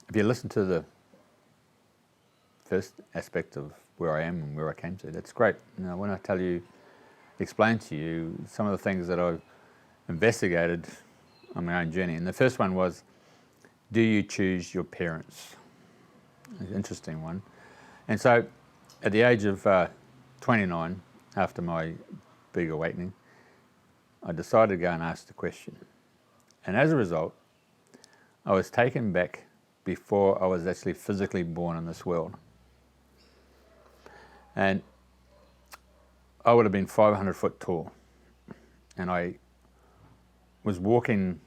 if you listen to the first aspect of where I am and where I came to, that's great. Now, when I explain to you some of the things that I've investigated on my own journey, and the first one was, do you choose your parents? An interesting one. And so, at the age of 29, after my big awakening, I decided to go and ask the question. And as a result, I was taken back before I was actually physically born in this world. And I would have been 500 foot tall. And I was walking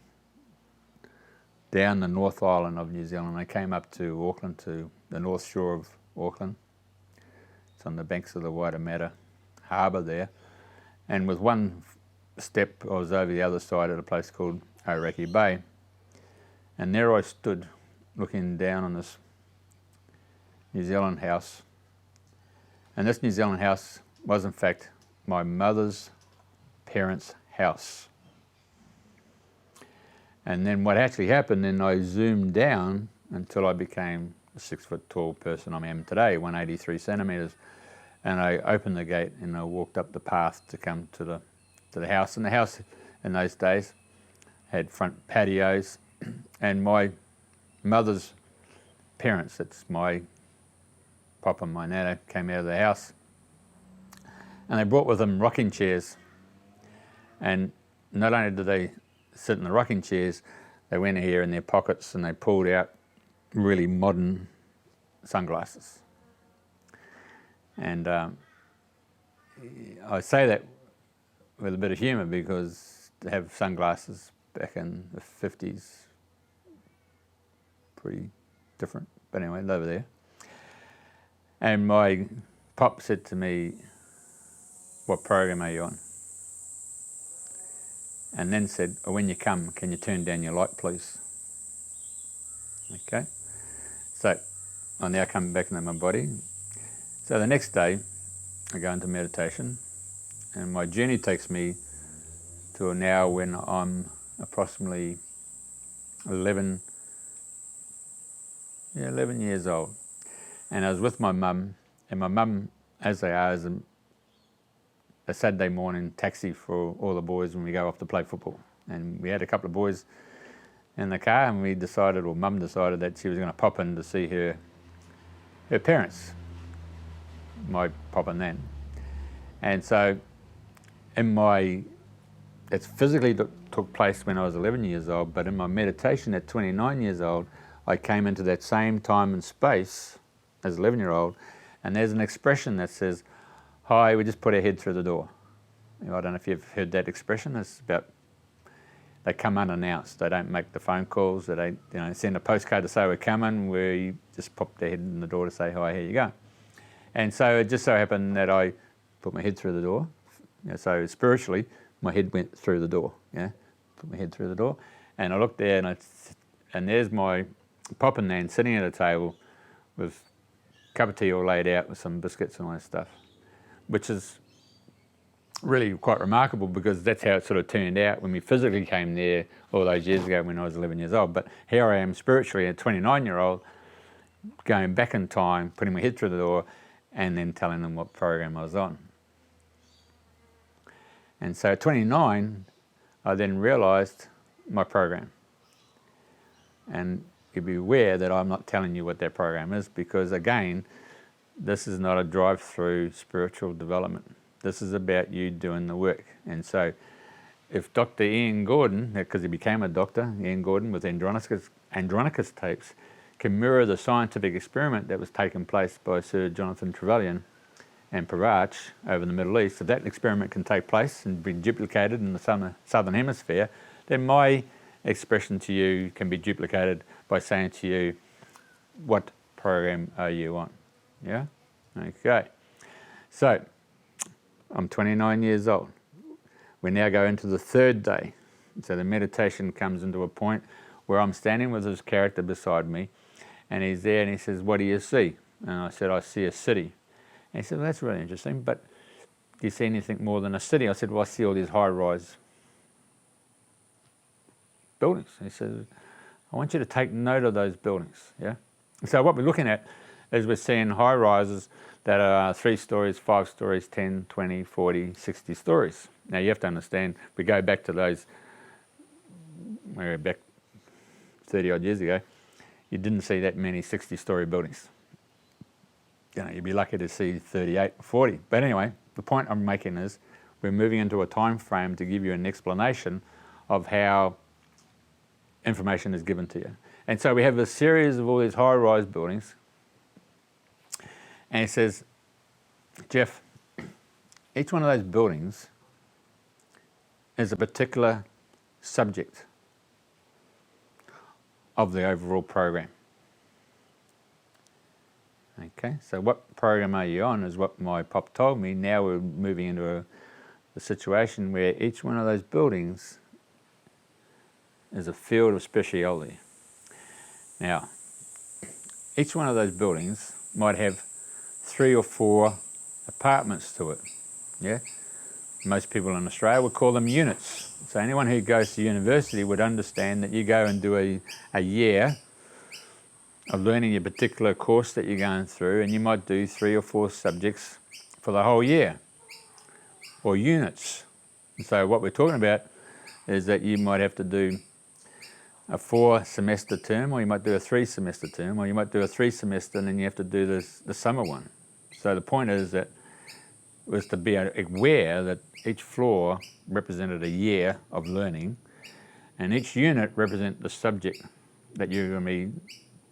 down the North Island of New Zealand. I came up to Auckland, to the north shore of Auckland. It's on the banks of the Waitemata harbour there. And with one step, I was over the other side at a place called Aoraki Bay. And there I stood, looking down on this New Zealand house. And this New Zealand house was, in fact, my mother's parents' house. And then what actually happened, then I zoomed down until I became the 6 foot tall person I am today, 183 centimetres. And I opened the gate and I walked up the path to come to the house. And the house in those days had front patios. And my mother's parents, that's my papa and my nana, came out of the house. And they brought with them rocking chairs. And not only did they sit in the rocking chairs, they went here in their pockets and they pulled out really modern sunglasses. And I say that with a bit of humour because to have sunglasses back in the 50s, pretty different. But anyway, over there. And my pop said to me, "What program are you on?" And then said, "Oh, when you come, can you turn down your light, please?" Okay. So I now come back into my body. So the next day, I go into meditation, and my journey takes me to now when I'm approximately 11 years old. And I was with my mum, and my mum, as they are, is a Saturday morning taxi for all the boys when we go off to play football. And we had a couple of boys in the car, and we decided, or mum decided, that she was going to pop in to see her parents, my pop and nan. And so it physically took place when I was 11 years old, but in my meditation at 29 years old, I came into that same time and space as an 11-year-old, and there's an expression that says, "Hi, we just put our head through the door." I don't know if you've heard that expression. It's about, they come unannounced. They don't make the phone calls. They don't send a postcard to say we're coming. We just pop their head in the door to say, "Hi, here you go." And so it just so happened that I put my head through the door. So spiritually, my head went through the door. Put my head through the door, and I looked there, and there's my pop and nan sitting at a table with a cup of tea all laid out with some biscuits and all that stuff, which is really quite remarkable because that's how it sort of turned out when we physically came there all those years ago when I was 11 years old. But here I am spiritually, a 29-year-old, going back in time, putting my head through the door, and then telling them what program I was on. And so at 29, I then realised my program. And you'd be aware that I'm not telling you what that program is because, again, this is not a drive-through spiritual development. This is about you doing the work. And so if Dr. Ian Gordon, because he became a doctor, Ian Gordon, with Andronicus tapes, can mirror the scientific experiment that was taking place by Sir Jonathan Trevelyan and Parach over in the Middle East, if that experiment can take place and be duplicated in the southern hemisphere, then my expression to you can be duplicated by saying to you, what program are you on? Yeah? Okay. So, I'm 29 years old. We now go into the third day. So the meditation comes into a point where I'm standing with this character beside me, and he's there and he says, "What do you see?" And I said, "I see a city." And he said, "Well, that's really interesting, but do you see anything more than a city?" I said, "Well, I see all these high-rise buildings." He said, I want you to take note of those buildings, yeah? So what we're looking at is we're seeing high rises that are 3 stories, 5 stories, 10, 20, 40, 60 stories. Now you have to understand, we go back to those, we're back 30 odd years ago, you didn't see that many 60-story buildings. You know, you'd be lucky to see 38, 40. But anyway, the point I'm making is we're moving into a time frame to give you an explanation of how information is given to you. And so we have a series of all these high-rise buildings, and it says, Jeff, each one of those buildings is a particular subject of the overall program. Okay, so what program are you on is what my pop told me. Now we're moving into a situation where each one of those buildings is a field of speciality. Now, each one of those buildings might have 3 or 4 apartments to it, yeah? Most people in Australia would call them units. So anyone who goes to university would understand that you go and do a year of learning your particular course that you're going through, and you might do 3 or 4 subjects for the whole year, or units. And so what we're talking about is that you might have to do a 4-semester term, or you might do a 3-semester term, or you might do a 3-semester and then you have to do the summer one. So the point is that it was to be aware that each floor represented a year of learning, and each unit represented the subject that you're going to be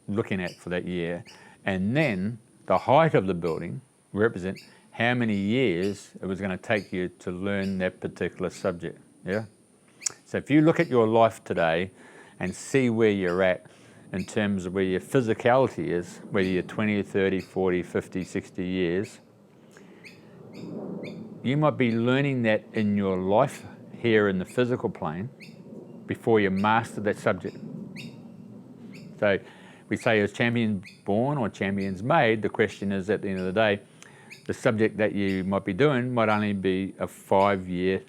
looking at for that year. And then the height of the building represent how many years it was going to take you to learn that particular subject. Yeah. So if you look at your life today and see where you're at in terms of where your physicality is, whether you're 20, 30, 40, 50, 60 years, you might be learning that in your life here in the physical plane before you master that subject. So we say as champions born or champions made, the question is at the end of the day, the subject that you might be doing might only be a 5-year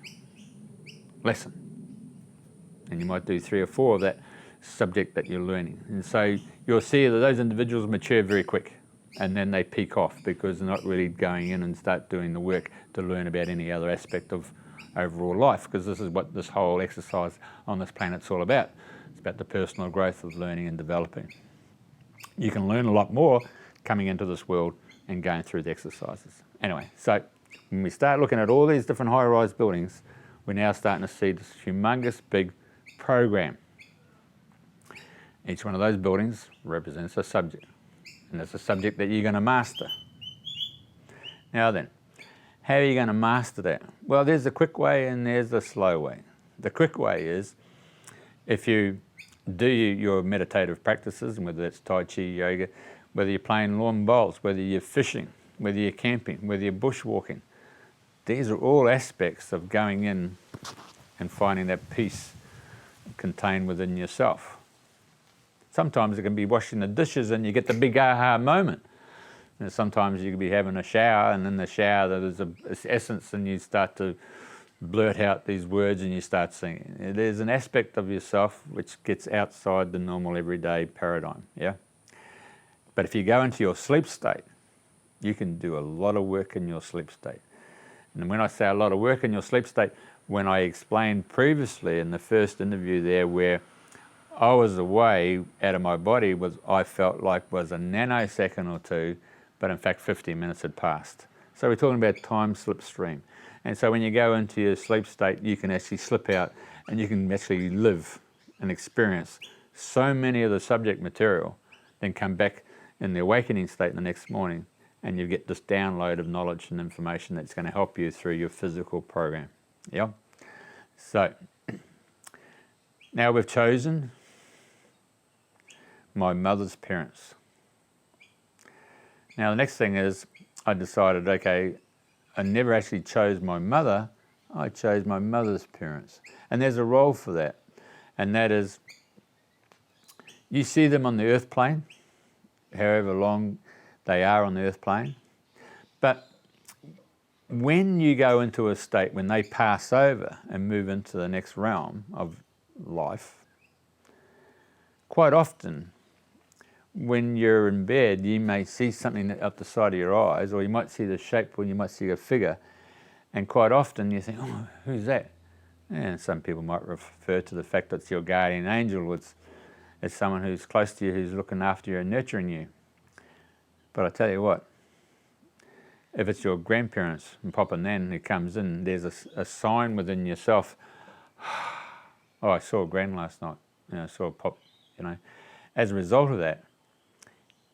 lesson. And you might do 3 or 4 of that subject that you're learning. And so you'll see that those individuals mature very quick, and then they peak off because they're not really going in and start doing the work to learn about any other aspect of overall life, because this is what this whole exercise on this planet's all about. It's about the personal growth of learning and developing. You can learn a lot more coming into this world and going through the exercises. Anyway, so when we start looking at all these different high-rise buildings, we're now starting to see this humongous big program. Each one of those buildings represents a subject, and it's a subject that you're going to master. Now then, how are you going to master that? Well, there's a quick way and there's a slow way. The quick way is if you do your meditative practices, and whether it's Tai Chi, yoga, whether you're playing lawn bowls, whether you're fishing, whether you're camping, whether you're bushwalking, these are all aspects of going in and finding that peace contained within yourself. Sometimes it can be washing the dishes and you get the big aha moment. And sometimes you can be having a shower, and in the shower there's this essence and you start to blurt out these words and you start singing. There's an aspect of yourself which gets outside the normal everyday paradigm, yeah? But if you go into your sleep state, you can do a lot of work in your sleep state. And when I say a lot of work in your sleep state, when I explained previously in the first interview there where I was away out of my body, I felt like was a nanosecond or 2, but in fact 15 minutes had passed. So we're talking about time slipstream. And so when you go into your sleep state, you can actually slip out and you can actually live and experience so many of the subject material, then come back in the awakening state the next morning, and you get this download of knowledge and information that's going to help you through your physical program. Yeah. So now we've chosen my mother's parents. Now the next thing is I decided, okay, I never actually chose my mother, I chose my mother's parents. And there's a role for that, and that is you see them on the earth plane, however long they are on the earth plane, but when you go into a state, when they pass over and move into the next realm of life, quite often, when you're in bed, you may see something up the side of your eyes, or you might see the shape, or you might see a figure, and quite often you think, oh, who's that? And some people might refer to the fact that it's your guardian angel. It's someone who's close to you, who's looking after you and nurturing you. But I tell you what, if it's your grandparents and Papa and Nan who comes in, there's a sign within yourself. Oh, I saw Gran last night. I saw Pop. As a result of that,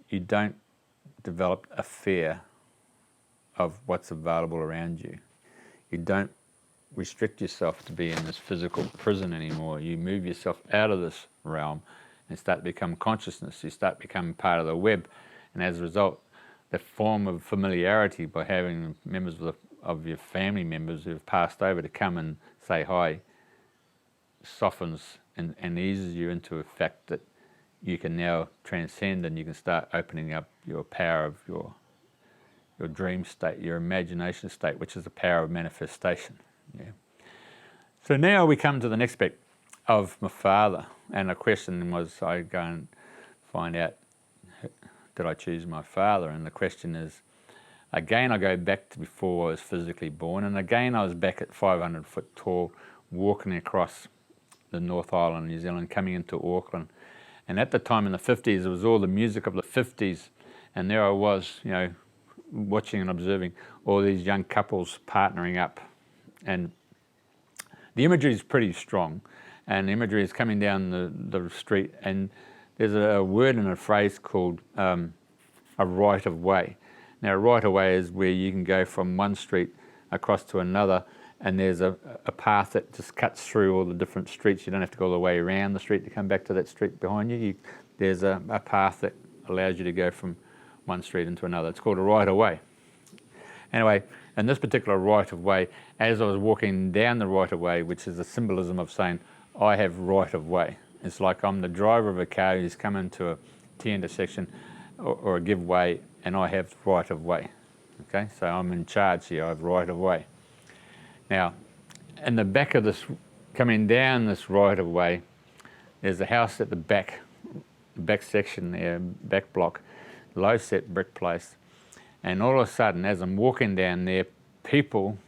you don't develop a fear of what's available around you. You don't restrict yourself to be in this physical prison anymore. You move yourself out of this realm and start to become consciousness. You start becoming part of the web, and as a result, that form of familiarity by having members of your family members who have passed over to come and say hi softens and eases you into a fact that you can now transcend, and you can start opening up your power of your dream state, your imagination state, which is the power of manifestation. Yeah. So now we come to the next bit of my father, and the question was, I go and find out, did I choose my father? And the question is, again, I go back to before I was physically born, and again I was back at 500 foot tall, walking across the North Island, New Zealand, coming into Auckland. And at the time in the 50s, it was all the music of the 50s, and there I was, watching and observing all these young couples partnering up. And the imagery is pretty strong, and the imagery is coming down the street, and there's a word and a phrase called a right of way. Now, a right of way is where you can go from one street across to another, and there's a path that just cuts through all the different streets. You don't have to go all the way around the street to come back to that street behind you. There's a path that allows you to go from one street into another. It's called a right of way. Anyway, in this particular right of way, as I was walking down the right of way, which is a symbolism of saying, I have right of way. It's like I'm the driver of a car who's come into a T-intersection or a give way, and I have right of way. Okay, so I'm in charge here, I have right of way. Now, in the back of this, coming down this right of way, there's a house at the back section there, back block, low set brick place. And all of a sudden, as I'm walking down there, people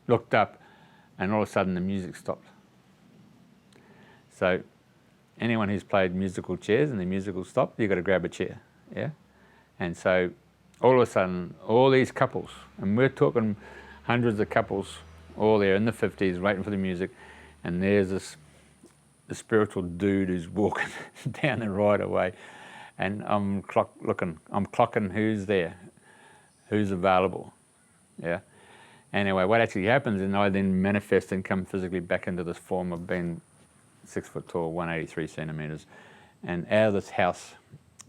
looked up, and all of a sudden the music stopped. So anyone who's played musical chairs and the musical stopped, you've got to grab a chair, yeah? And so all of a sudden, all these couples, and we're talking hundreds of couples, all there in the 50s waiting for the music, and there's this spiritual dude who's walking down the right of way, and I'm clocking who's there, who's available, yeah? Anyway, what actually happens is I then manifest and come physically back into this form of being 6 foot tall, 183 centimetres, and out of this house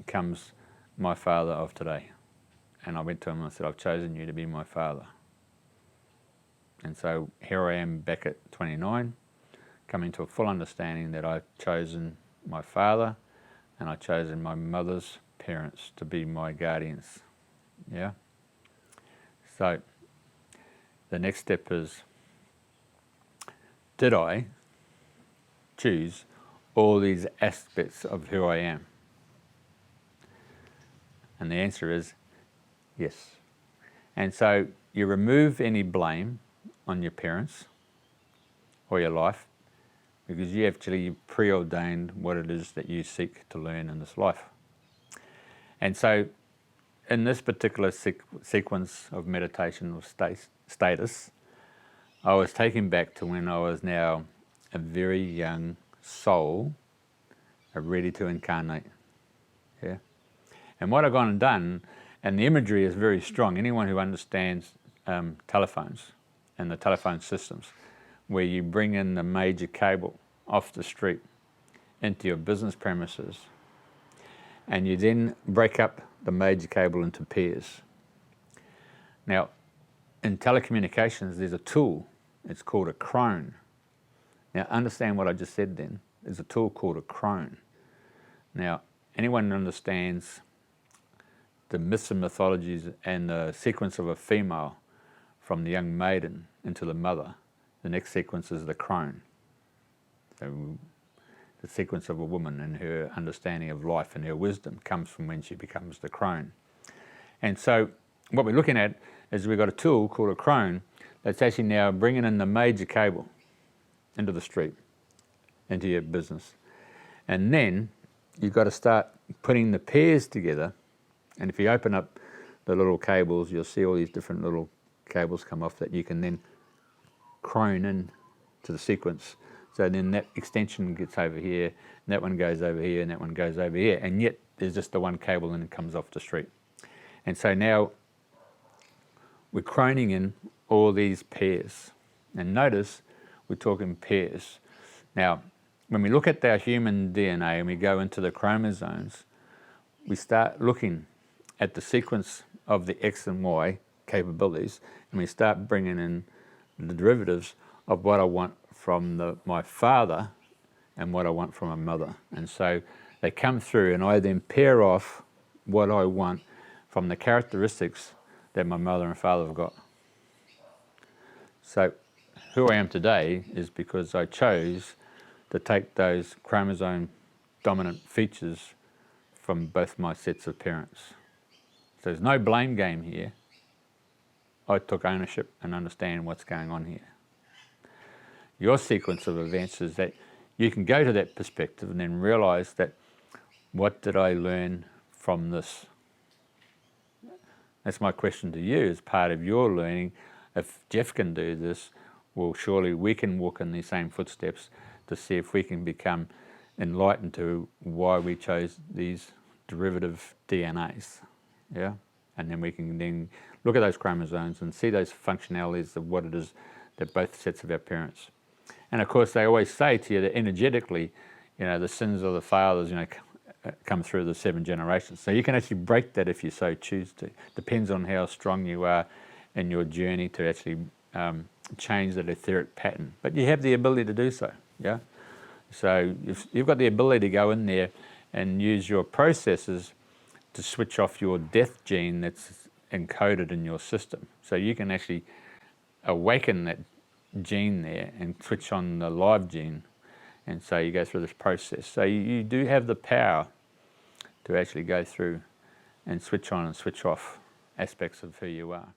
comes my father of today. And I went to him and I said, I've chosen you to be my father. And so here I am back at 29, coming to a full understanding that I've chosen my father and I've chosen my mother's parents to be my guardians. Yeah? So the next step is, did I choose all these aspects of who I am? And the answer is yes. And so you remove any blame on your parents or your life, because you actually preordained what it is that you seek to learn in this life. And so in this particular sequence of meditation or status, I was taken back to when I was now a very young soul, ready to incarnate. Yeah. And what I've gone and done, and the imagery is very strong. Anyone who understands telephones and the telephone systems, where you bring in the major cable off the street into your business premises, and you then break up the major cable into pairs. Now, in telecommunications, there's a tool. It's called a Crone. Now, understand what I just said then. There's a tool called a Crone. Now, anyone who understands the myths and mythologies and the sequence of a female from the young maiden into the mother, the next sequence is the crone. So the sequence of a woman and her understanding of life and her wisdom comes from when she becomes the crone. And so what we're looking at is we've got a tool called a crone that's actually now bringing in the major cable into the street, into your business. And then you've got to start putting the pairs together. And if you open up the little cables, you'll see all these different little cables come off that you can then crone in to the sequence. So then that extension gets over here, and that one goes over here, and that one goes over here, and yet there's just the one cable and it comes off the street. And so now we're croning in all these pairs. And notice we're talking pairs. Now, when we look at our human DNA and we go into the chromosomes, we start looking at the sequence of the X and Y capabilities, and we start bringing in the derivatives of what I want from my father and what I want from my mother. And so they come through, and I then pair off what I want from the characteristics that my mother and father have got. So who I am today is because I chose to take those chromosome dominant features from both my sets of parents. So there's no blame game here. I took ownership and understand what's going on here. Your sequence of events is that you can go to that perspective and then realize that, what did I learn from this? That's my question to you as part of your learning. If Jeff can do this, well, surely we can walk in these same footsteps to see if we can become enlightened to why we chose these derivative DNAs. Yeah? And then we can then look at those chromosomes and see those functionalities of what it is that both sets of our parents. And of course, they always say to you that energetically, the sins of the fathers, come through the 7 generations. So you can actually break that if you so choose to. Depends on how strong you are in your journey to actually change that etheric pattern. But you have the ability to do so, yeah? So you've got the ability to go in there and use your processes to switch off your death gene that's encoded in your system. So you can actually awaken that gene there and switch on the live gene. And so you go through this process. So you do have the power to actually go through and switch on and switch off aspects of who you are.